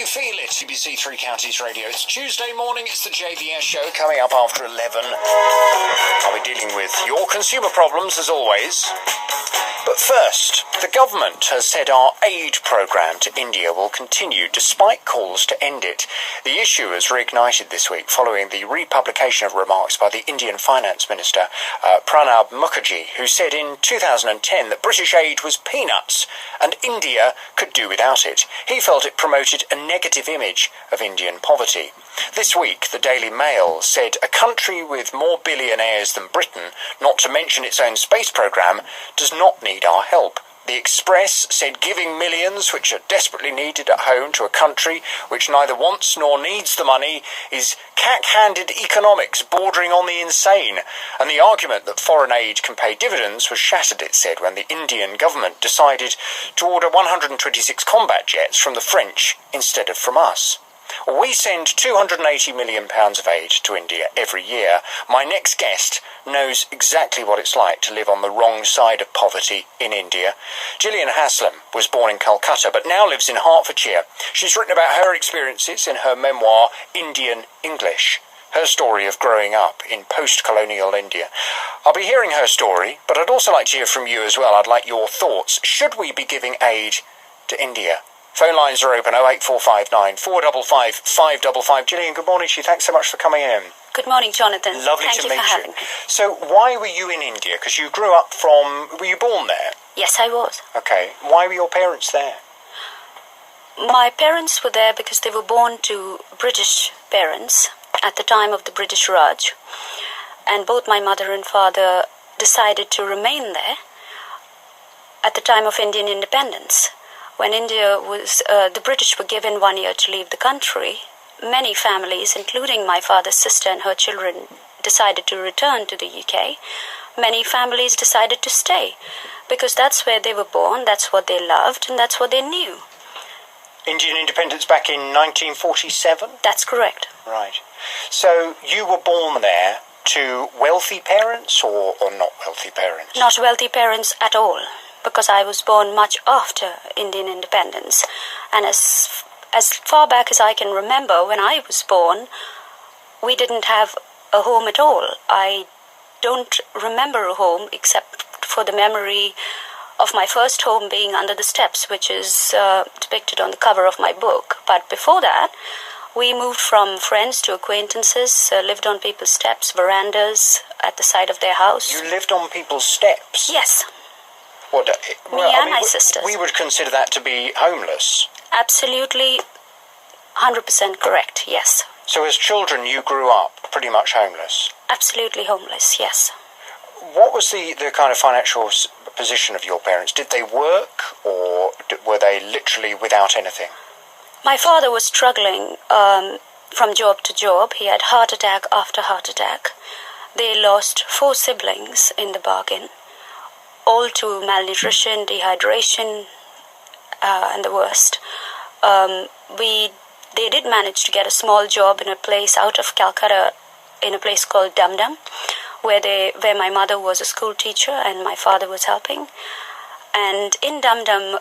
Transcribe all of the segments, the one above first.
feel it? BBC Three Counties Radio. It's Tuesday morning, it's the JVS show coming up after 11. I'll be dealing with your consumer problems as always. But first, the government has said our aid programme to India will continue despite calls to end it. The issue has reignited this week following the republication of remarks by the Indian Finance Minister, Pranab Mukherjee, who said in 2010 that British aid was peanuts and India could do without it. He felt it promoted a negative image of Indian poverty. This week, the Daily Mail said a country with more billionaires than Britain, not to mention its own space programme, does not need our help. The Express said giving millions which are desperately needed at home to a country which neither wants nor needs the money is cack-handed economics bordering on the insane. And the argument that foreign aid can pay dividends was shattered, it said, when the Indian government decided to order 126 combat jets from the French instead of from us. We send £280 million of aid to India every year. My next guest knows exactly what it's like to live on the wrong side of poverty in India. Jillian Haslam was born in Calcutta but now lives in Hertfordshire. She's written about her experiences in her memoir, Indian English, her story of growing up in post-colonial India. I'll be hearing her story, but I'd also like to hear from you as well. I'd like your thoughts. Should we be giving aid to India? Phone lines are open, 08459 455 555. Jillian, good morning to you. Thanks so much for coming in. Good morning, Jonathan. Lovely Thank to you meet for having you. me. So why were you in India? Because you grew up were you born there? Yes, I was. Okay. Why were your parents there? My parents were there because they were born to British parents at the time of the British Raj. And both my mother and father decided to remain there at the time of Indian independence. When India was, the British were given 1 year to leave the country, many families, including my father's sister and her children, decided to return to the UK. Many families decided to stay because that's where they were born, that's what they loved, and that's what they knew. Indian independence back in 1947? That's correct. Right. So you were born there to wealthy parents or not wealthy parents? Not wealthy parents at all, because I was born much after Indian independence. And as far back as I can remember, when I was born, we didn't have a home at all. I don't remember a home except for the memory of my first home being under the steps, which is depicted on the cover of my book. But before that, we moved from friends to acquaintances, lived on people's steps, verandas at the side of their house. You lived on people's steps? Yes. What, Me and my sisters. We would consider that to be homeless. Absolutely 100% correct, yes. So as children you grew up pretty much homeless? Absolutely homeless, yes. What was the kind of financial position of your parents? Did they work or were they literally without anything? My father was struggling from job to job. He had heart attack after heart attack. They lost 4 siblings in the bargain, all to malnutrition, dehydration, and the worst. They did manage to get a small job in a place out of Calcutta, in a place called Dum Dum, where my mother was a school teacher and my father was helping. And in Dum Dum,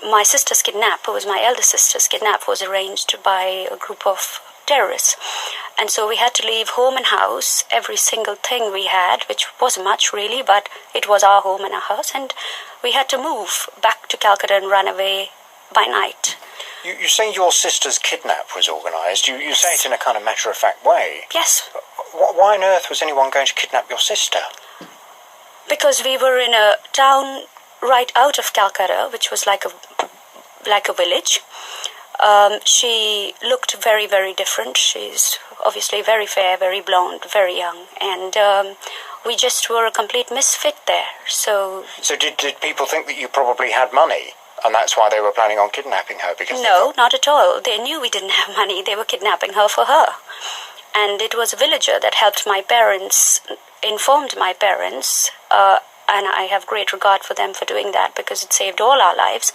my sister's kidnap, who was my elder sister's kidnap, was arranged by a group of terrorists. And so we had to leave home and house, every single thing we had, which wasn't much really, but it was our home and our house, and we had to move back to Calcutta and run away by night. You say your sister's kidnap was organised. You say it in a kind of matter-of-fact way. Yes. Why on earth was anyone going to kidnap your sister? Because we were in a town right out of Calcutta, which was like a village. She looked very, very different. She's obviously very fair, very blonde, very young, and we just were a complete misfit there. So did people think that you probably had money, and that's why they were planning on kidnapping her? Because no, not at all. They knew we didn't have money. They were kidnapping her for her. And it was a villager that helped my parents, informed my parents, and I have great regard for them for doing that because it saved all our lives.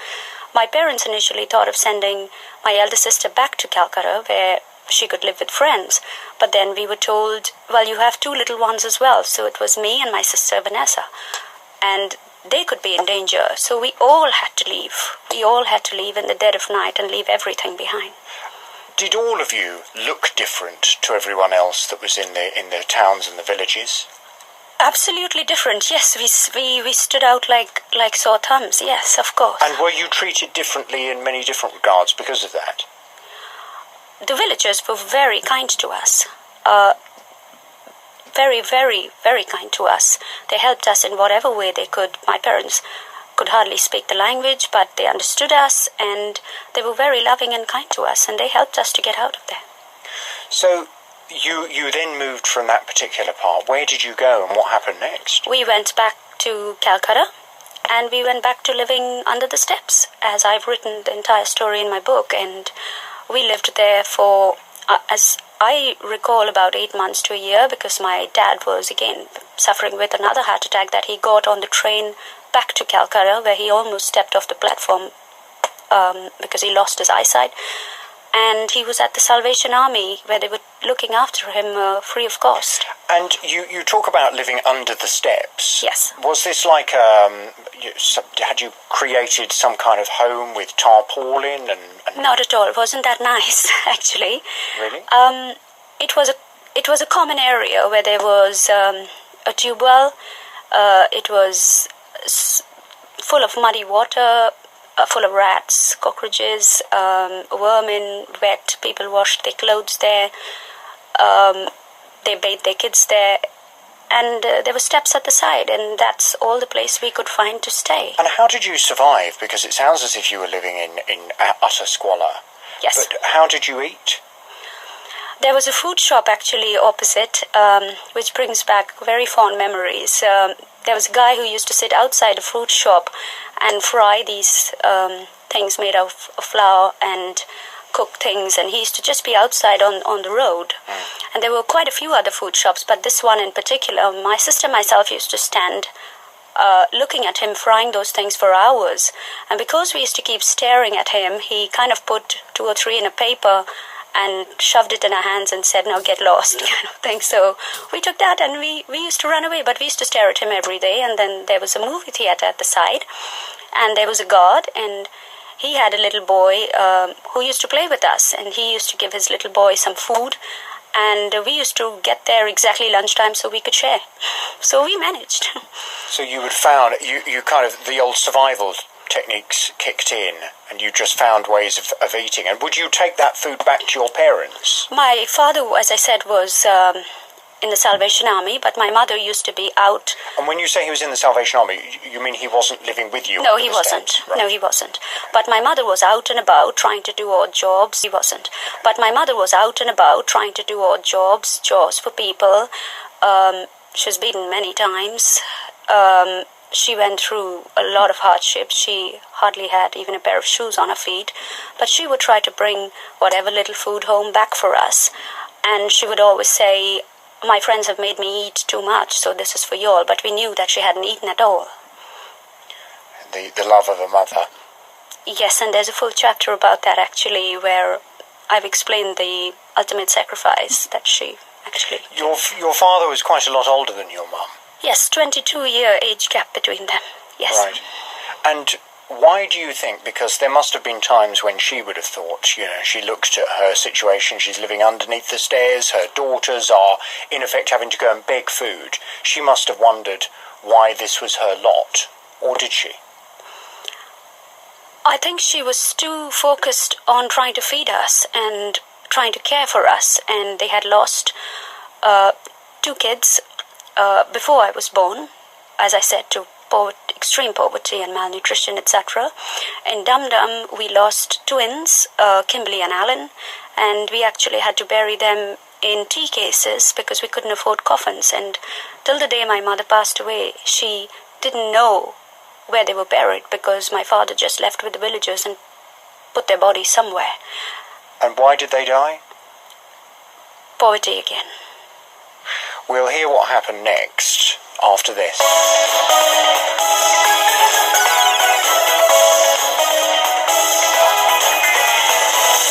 My parents initially thought of sending my elder sister back to Calcutta where she could live with friends. But then we were told, well, you have 2 little ones as well. So it was me and my sister Vanessa. And they could be in danger. So we all had to leave. We all had to leave in the dead of night and leave everything behind. Did all of you look different to everyone else that was in the towns and the villages? Absolutely different. Yes, we stood out like sore thumbs. Yes, of course. And were you treated differently in many different regards because of that? The villagers were very kind to us. Very, very, very kind to us. They helped us in whatever way they could. My parents could hardly speak the language, but they understood us, and they were very loving and kind to us, and they helped us to get out of there. So you then moved from that particular part. Where did you go, and what happened next? We went back to Calcutta, and we went back to living under the steps, as I've written the entire story in my book, and we lived there for, as I recall, about 8 months to a year, because my dad was again suffering with another heart attack that he got on the train back to Calcutta, where he almost stepped off the platform because he lost his eyesight. And he was at the Salvation Army, where they were looking after him free of cost. And you talk about living under the steps. Yes. Was this like, had you created some kind of home with tarpaulin and... Not at all. It wasn't that nice, actually. Really? It was a common area where there was a tube well. It was full of muddy water, full of rats, cockroaches, vermin, wet. People washed their clothes there. They bathed their kids there. And there were steps at the side, and that's all the place we could find to stay. And how did you survive? Because it sounds as if you were living in utter squalor. Yes. But how did you eat? There was a food shop actually opposite, which brings back very fond memories. There was a guy who used to sit outside the fruit shop and fry these things made of flour and cook things, and he used to just be outside on the road. And there were quite a few other food shops, but this one in particular, my sister and myself used to stand looking at him frying those things for hours. And because we used to keep staring at him, he kind of put 2 or 3 in a paper and shoved it in our hands and said, "Now get lost," kind of thing. So we took that, and we used to run away, but we used to stare at him every day. And then there was a movie theater at the side, and there was a guard, and he had a little boy who used to play with us, and he used to give his little boy some food, and we used to get there exactly lunchtime so we could share. So we managed. So you had found, you kind of, the old survival techniques kicked in, and you just found ways of eating. And would you take that food back to your parents? My father, as I said, was in the Salvation Army, but my mother used to be out. And when you say he was in the Salvation Army, you mean he wasn't living with you? No, he wasn't. Right. No, he wasn't. But my mother was out and about trying to do odd jobs. He wasn't. But my mother was out and about trying to do odd jobs, chores for people. She was beaten many times. She went through a lot of hardships. She hardly had even a pair of shoes on her feet. But she would try to bring whatever little food home back for us. And she would always say, "My friends have made me eat too much, so this is for you all." But we knew that she hadn't eaten at all. The love of a mother. Yes, and there's a full chapter about that, actually, where I've explained the ultimate sacrifice that she actually... Your father was quite a lot older than your mum. Yes, 22-year age gap between them. Yes. Right. And why do you think? Because there must have been times when she would have thought, she looked at her situation, she's living underneath the stairs, her daughters are, in effect, having to go and beg food. She must have wondered why this was her lot. Or did she? I think she was too focused on trying to feed us and trying to care for us. And they had lost 2 kids before I was born, as I said, to extreme poverty and malnutrition, etc. In Dum Dum, we lost twins, Kimberly and Alan, and we actually had to bury them in tea cases because we couldn't afford coffins. And till the day my mother passed away, she didn't know where they were buried because my father just left with the villagers and put their bodies somewhere. And why did they die? Poverty again. We'll hear what happened next after this.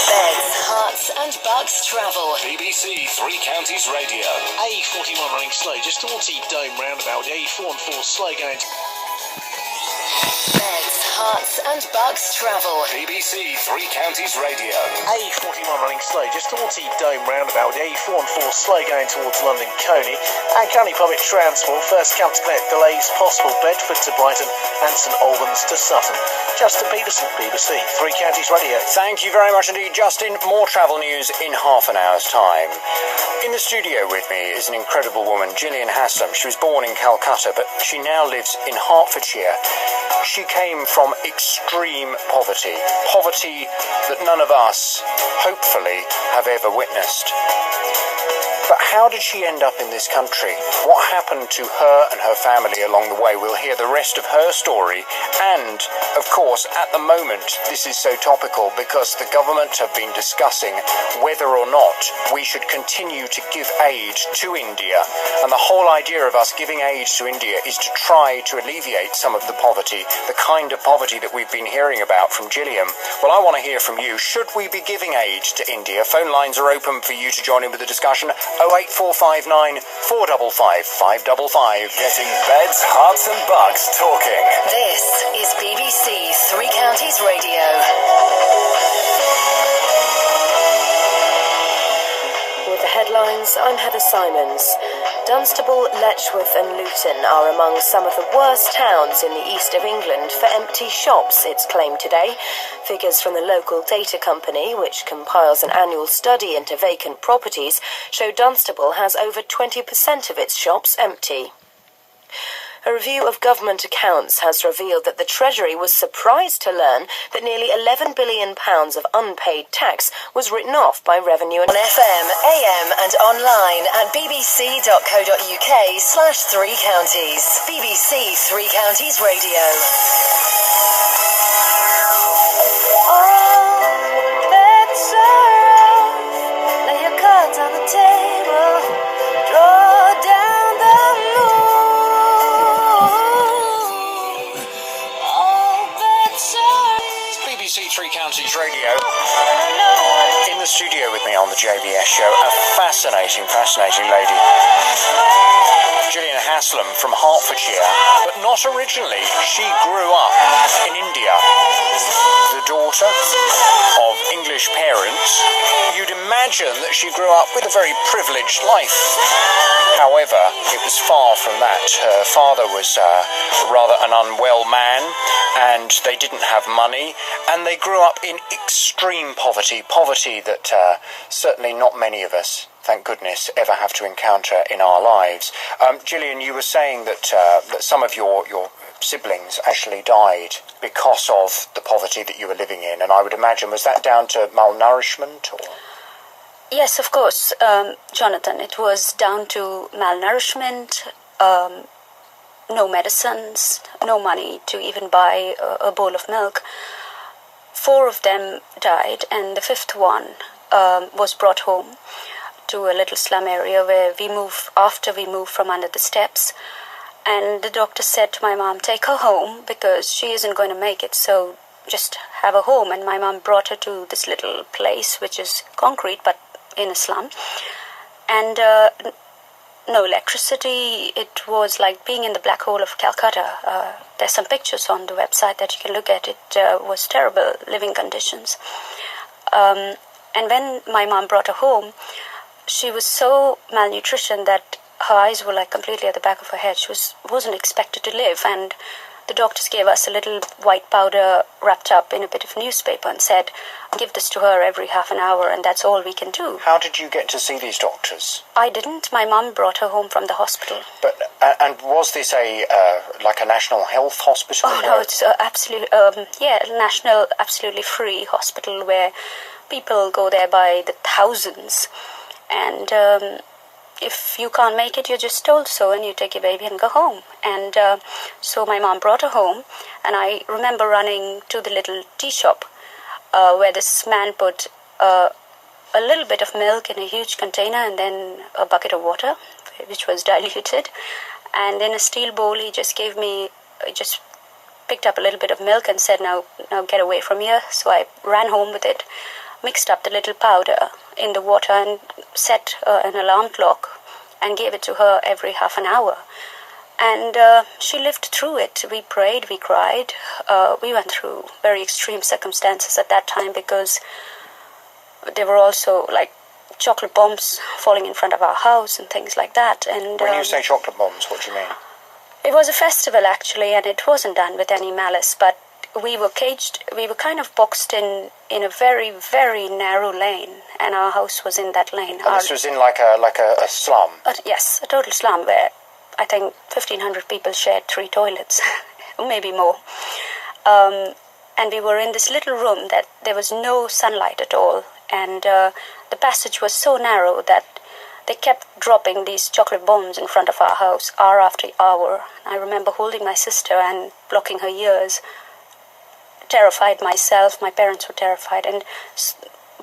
Beds, hearts and bucks travel. BBC Three Counties Radio. A41 running slow, just towards the Dome roundabout. A4 and 4 slow going. Beds, Hearts and Bucks travel. BBC Three Counties Radio. A41 running slow just towards the Dome roundabout with the A4 and 4 slow going towards London Coney. And county public transport, first come to collect delays possible Bedford to Brighton and St Albans to Sutton. Justin Peterson, BBC Three Counties Radio. Thank you very much indeed, Justin. More travel news in half an hour's time. In the studio with me is an incredible woman, Jillian Haslam. She was born in Calcutta, but she now lives in Hertfordshire. She came from extreme poverty, poverty that none of us, hopefully, have ever witnessed. But how did she end up in this country? What happened to her and her family along the way? We'll hear the rest of her story. And, of course, at the moment, this is so topical because the government have been discussing whether or not we should continue to give aid to India. And the whole idea of us giving aid to India is to try to alleviate some of the poverty, the kind of poverty that we've been hearing about from Jillian. Well, I want to hear from you. Should we be giving aid to India? Phone lines are open for you to join in with the discussion. 08459 455 555. Getting beds, hearts and bucks talking. This is BBC Three Counties Radio. With the headlines, I'm Heather Simons. Dunstable, Letchworth and Luton are among some of the worst towns in the east of England for empty shops, it's claimed today. Figures from the local data company, which compiles an annual study into vacant properties, show Dunstable has over 20% of its shops empty. A review of government accounts has revealed that the Treasury was surprised to learn that nearly £11 billion of unpaid tax was written off by Revenue On FM, AM and online at bbc.co.uk/3counties. BBC Three Counties Radio. Lay your cards on the table, draw down the moon. BBC Three Counties Radio. In the studio with me on the JBS show, a fascinating lady. Jillian Haslam from Hertfordshire, but not originally. She grew up in India. The daughter of English parents, you'd imagine that she grew up with a very privileged life. However, it was far from that. Her father was rather an unwell man, and they didn't have money, and they grew up in extreme poverty that certainly not many of us, thank goodness, ever have to encounter in our lives. Jillian, you were saying that some of your siblings actually died because of the poverty that you were living in, and I would imagine, was that down to malnourishment? Or? Yes, of course, Jonathan. It was down to malnourishment, no medicines, no money to even buy a bowl of milk. 4 of them died, and the 5th one was brought home to a little slum area where we moved from under the steps. And the doctor said to my mom, take her home because she isn't going to make it, so just have her home. And my mom brought her to this little place, which is concrete but in a slum. And no electricity. It was like being in the black hole of Calcutta. There's some pictures on the website that you can look at. It was terrible living conditions. And when my mom brought her home, she was so malnutrition that her eyes were like completely at the back of her head. She wasn't expected to live, and the doctors gave us a little white powder wrapped up in a bit of newspaper and said, give this to her every half an hour, and that's all we can do. How did you get to see these doctors? I didn't. My mum brought her home from the hospital. But and was this like a national health hospital? Oh, no, it's absolutely, national, absolutely free hospital where people go there by the thousands. And if you can't make it, you're just told so, and you take your baby and go home. And so my mom brought her home, and I remember running to the little tea shop where this man put a little bit of milk in a huge container and then a bucket of water, which was diluted. And in a steel bowl, he just picked up a little bit of milk and said, now get away from here. So I ran home with it, mixed up the little powder in the water and set an alarm clock and gave it to her every half an hour. And she lived through it. We prayed, we cried. We went through very extreme circumstances at that time because there were also like chocolate bombs falling in front of our house and things like that. And when you say chocolate bombs, what do you mean? it was a festival actually, and it wasn't done with any malice, but we were caged, we were kind of boxed in a very, very narrow lane, and our house was in that lane. And this was in like a slum? Yes, a total slum where I think 1,500 people shared 3 toilets, maybe more. And we were in this little room that there was no sunlight at all, and the passage was so narrow that they kept dropping these chocolate bombs in front of our house hour after hour. I remember holding my sister and blocking her ears, terrified myself. My parents were terrified, and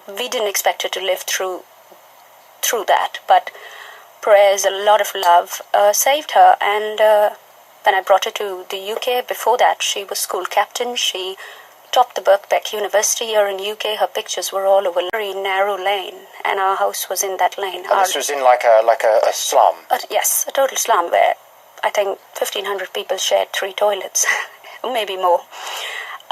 we didn't expect her to live through that. But prayers, a lot of love saved her. And when I brought her to the UK, before that, she was school captain. She topped the Birkbeck University here in UK. Her pictures were all over a very narrow lane, and our house was in that lane. And this was in like a slum? Yes, a total slum where I think 1,500 people shared 3 toilets, maybe more.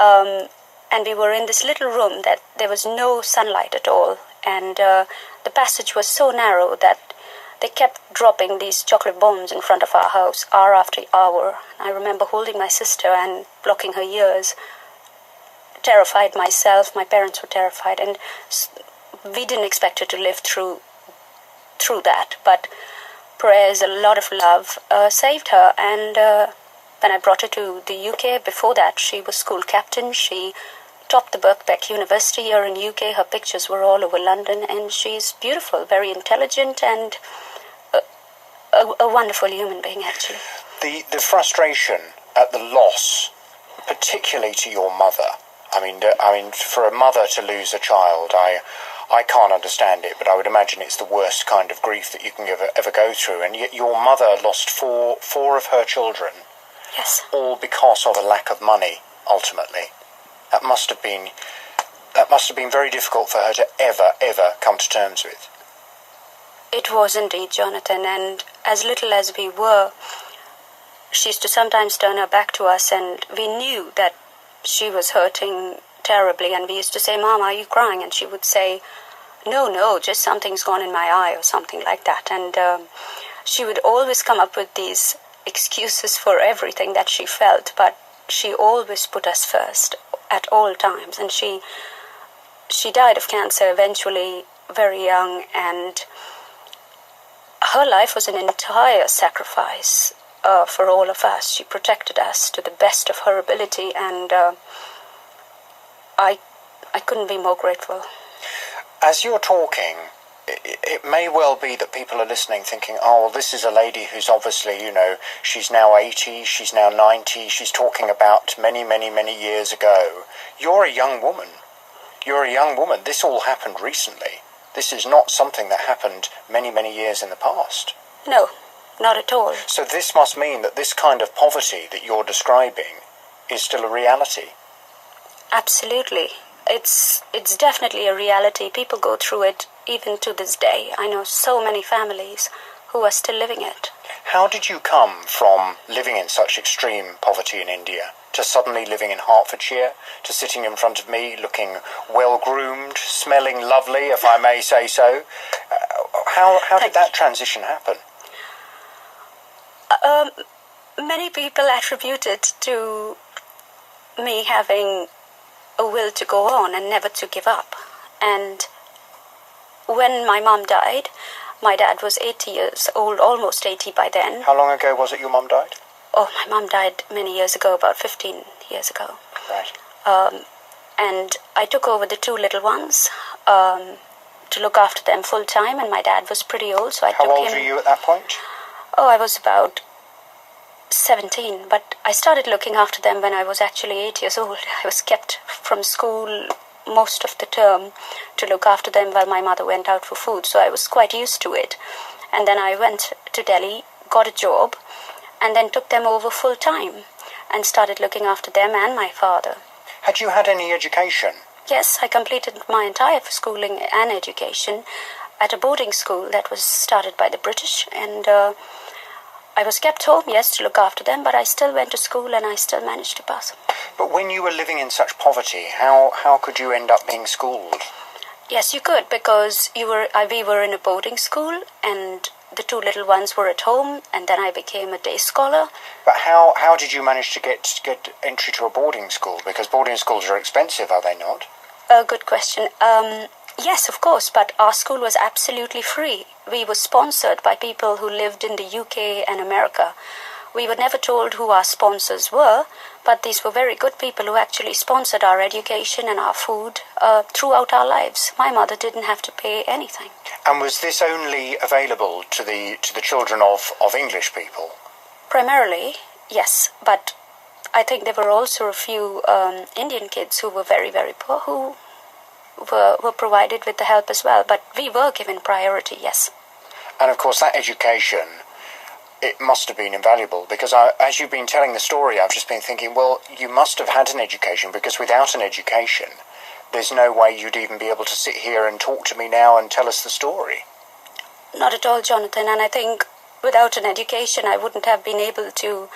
And we were in this little room that there was no sunlight at all, and the passage was so narrow that they kept dropping these chocolate bombs in front of our house hour after hour. I remember holding my sister and blocking her ears, terrified myself. My parents were terrified, and we didn't expect her to live through that. But prayers, a lot of love saved her. And when I brought her to the UK, before that, she was school captain. She topped the Birkbeck University here in UK. Her pictures were all over London, and she's beautiful, very intelligent, and a wonderful human being, actually. The frustration at the loss, particularly to your mother. I mean, for a mother to lose a child, I can't understand it, but I would imagine it's the worst kind of grief that you can ever go through. And yet your mother lost four of her children. Yes. All because of a lack of money, ultimately. That must have been very difficult for her to ever come to terms with. It was indeed, Jonathan, and as little as we were, she used to sometimes turn her back to us, and we knew that she was hurting terribly, and we used to say, "Mom, are you crying?" And she would say, no, just something's gone in my eye or something like that. And she would always come up with these excuses for everything that she felt, but she always put us first at all times. And she died of cancer eventually, very young, and her life was an entire sacrifice for all of us. She protected us to the best of her ability, and I couldn't be more grateful. As you're talking, it may well be that people are listening thinking, oh, well, this is a lady who's obviously, she's now 80, she's now 90, she's talking about many, many, many years ago. You're a young woman. This all happened recently. This is not something that happened many, many years in the past. No, not at all. So this must mean that this kind of poverty that you're describing is still a reality. Absolutely. It's definitely a reality. People go through it even to this day. I know so many families who are still living it. How did you come from living in such extreme poverty in India to suddenly living in Hertfordshire, to sitting in front of me looking well-groomed, smelling lovely, if I may say so? How did that transition happen? Many people attribute it to me having a will to go on and never to give up. And when my mom died, my dad was 80 years old, almost 80 by then. How long ago was it your mum died? Oh, my mom died many years ago, about 15 years ago. Right. And I took over the 2 little ones to look after them full time, and my dad was pretty old, so I took him. How old were you at that point? Oh, I was about 17, but I started looking after them when I was actually 8 years old. I was kept from school most of the term to look after them while my mother went out for food, so I was quite used to it. And then I went to Delhi, got a job, and then took them over full time and started looking after them and my father. Had you had any education? Yes, I completed my entire schooling and education at a boarding school that was started by the British, and I was kept home, yes, to look after them, but I still went to school and I still managed to pass. But when you were living in such poverty, how could you end up being schooled? Yes, you could, because we were in a boarding school and the two little ones were at home, and then I became a day scholar. But how did you manage to get entry to a boarding school? Because boarding schools are expensive, are they not? Good question. Yes, of course, but our school was absolutely free. We were sponsored by people who lived in the UK and America. We were never told who our sponsors were, but these were very good people who actually sponsored our education and our food throughout our lives. My mother didn't have to pay anything. And was this only available to the children of English people? Primarily, yes, but I think there were also a few Indian kids who were very, very poor who were provided with the help as well. But we were given priority, yes. And of course that education, it must have been invaluable, because as you've been telling the story, I've just been thinking, well, you must have had an education, because without an education, there's no way you'd even be able to sit here and talk to me now and tell us the story. Not at all, Jonathan, and I think without an education, I wouldn't have been able to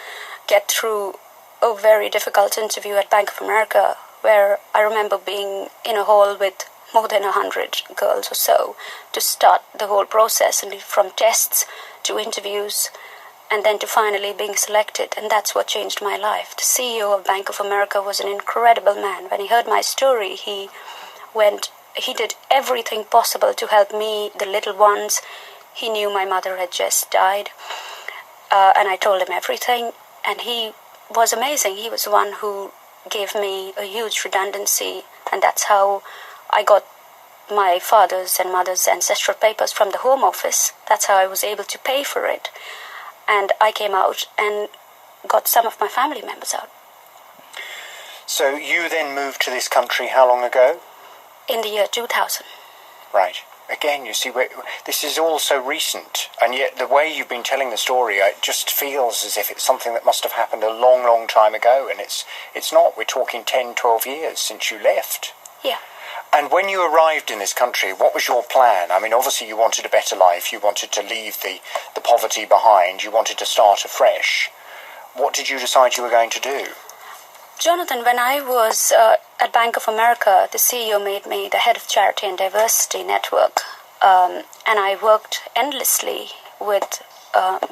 get through a very difficult interview at Bank of America, where I remember being in a hall with more than 100 girls or so to start the whole process, and from tests to interviews and then to finally being selected. And that's what changed my life. The CEO of Bank of America was an incredible man. When he heard my story, he did everything possible to help me, the little ones. He knew my mother had just died, and I told him everything, and he was amazing. He was the one who gave me a huge redundancy, and that's how I got my father's and mother's ancestral papers from the Home Office. That's how I was able to pay for it. And I came out and got some of my family members out. So you then moved to this country how long ago? In the year 2000. Right. Again, you see, this is all so recent, and yet the way you've been telling the story, it just feels as if it's something that must have happened a long, long time ago, and it's not. We're talking 10, 12 years since you left. Yeah. And when you arrived in this country, what was your plan? I mean, obviously you wanted a better life, you wanted to leave the poverty behind, you wanted to start afresh. What did you decide you were going to do? Jonathan, when I was at Bank of America, the CEO made me the head of Charity and Diversity Network, and I worked endlessly with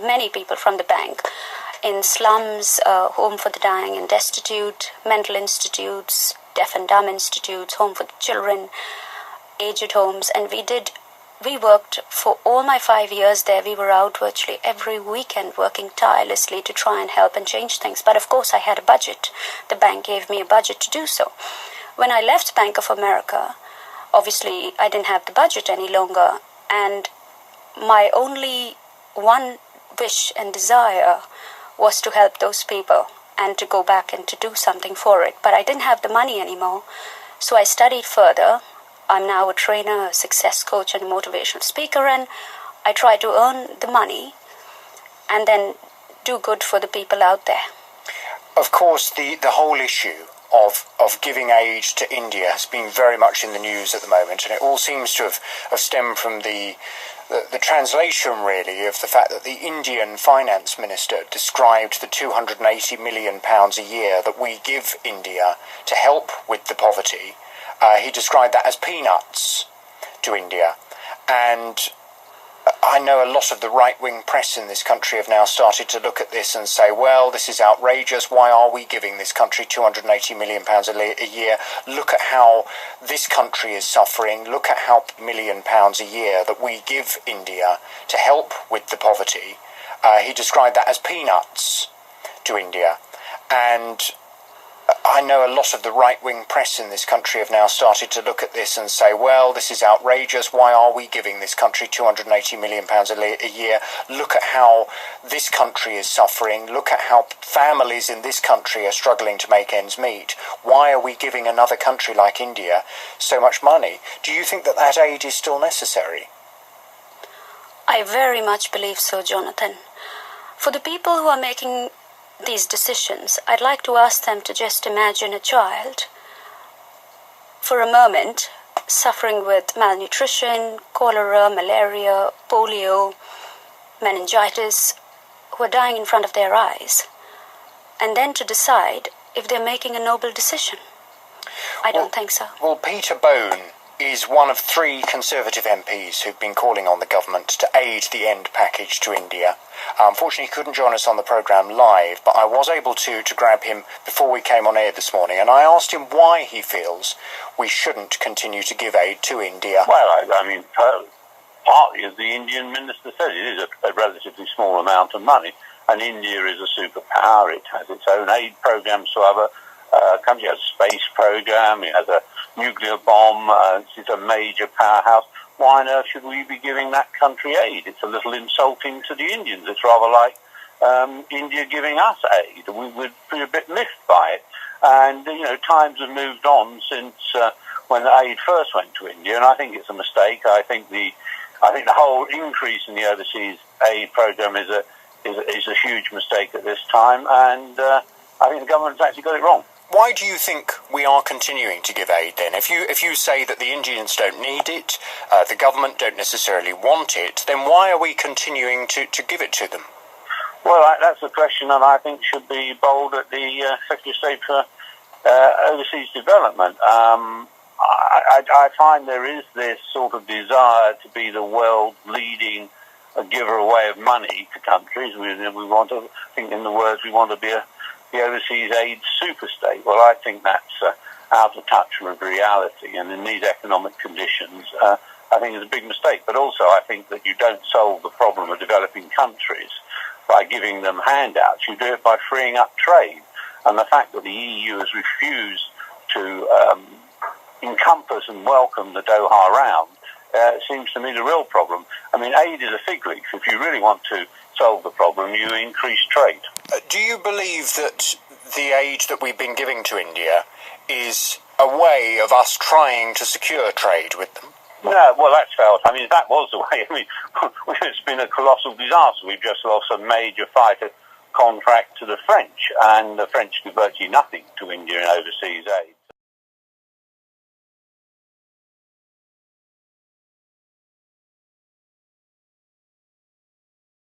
many people from the bank in slums, home for the dying and destitute, mental institutes, deaf and dumb institutes, home for the children, aged homes, and we worked for all my 5 years there. We were out virtually every weekend working tirelessly to try and help and change things. But of course I had a budget. The bank gave me a budget to do so. When I left Bank of America, obviously I didn't have the budget any longer, and my only one wish and desire was to help those people and to go back and to do something for it. But I didn't have the money anymore, so I studied further. I'm now a trainer, a success coach, and a motivational speaker, and I try to earn the money and then do good for the people out there. Of course, the whole issue of giving aid to India has been very much in the news at the moment, and it all seems to have stemmed from the translation, really, of the fact that the Indian finance minister described the £280 million a year that we give India to help with the poverty. He described that as peanuts to India. And I know a lot of the right-wing press in this country have now started to look at this and say, well, this is outrageous. Why are we giving this country £280 million a year? Look at how this country is suffering. Look at how £1 million a year that we give India to help with the poverty. He described that as peanuts to India. And I know a lot of the right-wing press in this country have now started to look at this and say, well, this is outrageous. Why are we giving this country £280 million a year? Look at how this country is suffering. Look at how families in this country are struggling to make ends meet. Why are we giving another country like India so much money? Do you think that aid is still necessary? I very much believe so, Jonathan. For the people who are making these decisions, I'd like to ask them to just imagine a child for a moment suffering with malnutrition, cholera, malaria, polio, meningitis, who are dying in front of their eyes, and then to decide if they're making a noble decision. I don't think so. Well, Peter Bone is one of 3 Conservative MPs who've been calling on the government to aid the end package to India. Unfortunately, he couldn't join us on the programme live, but I was able to grab him before we came on air this morning, and I asked him why he feels we shouldn't continue to give aid to India. Well, I mean, partly, as the Indian minister said, it is a relatively small amount of money, and India is a superpower. It has its own aid programs to other countries. It has a space program, it has a nuclear bomb, it's a major powerhouse. Why on earth should we be giving that country aid? It's a little insulting to the Indians. It's rather like India giving us aid. We would be a bit miffed by it. And, times have moved on since when the aid first went to India, and I think it's a mistake. I think the whole increase in the overseas aid program is a huge mistake at this time, and I think the government's actually got it wrong. Why do you think we are continuing to give aid then? If you say that the Indians don't need it, the government don't necessarily want it, then why are we continuing to give it to them? Well, that's a question that I think should be bowled at the Secretary of State for Overseas Development. I find there is this sort of desire to be the world's leading giver away of money to countries. We want to, I think in the words, we want to be the overseas aid superstate. Well, I think that's out of touch with reality, and in these economic conditions, I think it's a big mistake. But also, I think that you don't solve the problem of developing countries by giving them handouts. You do it by freeing up trade. And the fact that the EU has refused to encompass and welcome the Doha round seems to me the real problem. I mean, aid is a fig leaf. If you really want to solve the problem, you increase trade. Do you believe that the aid that we've been giving to India is a way of us trying to secure trade with them? No, well, that's failed. I mean, if that was the way, I mean, it's been a colossal disaster. We've just lost a major fighter contract to the French, and the French do virtually nothing to India in overseas aid.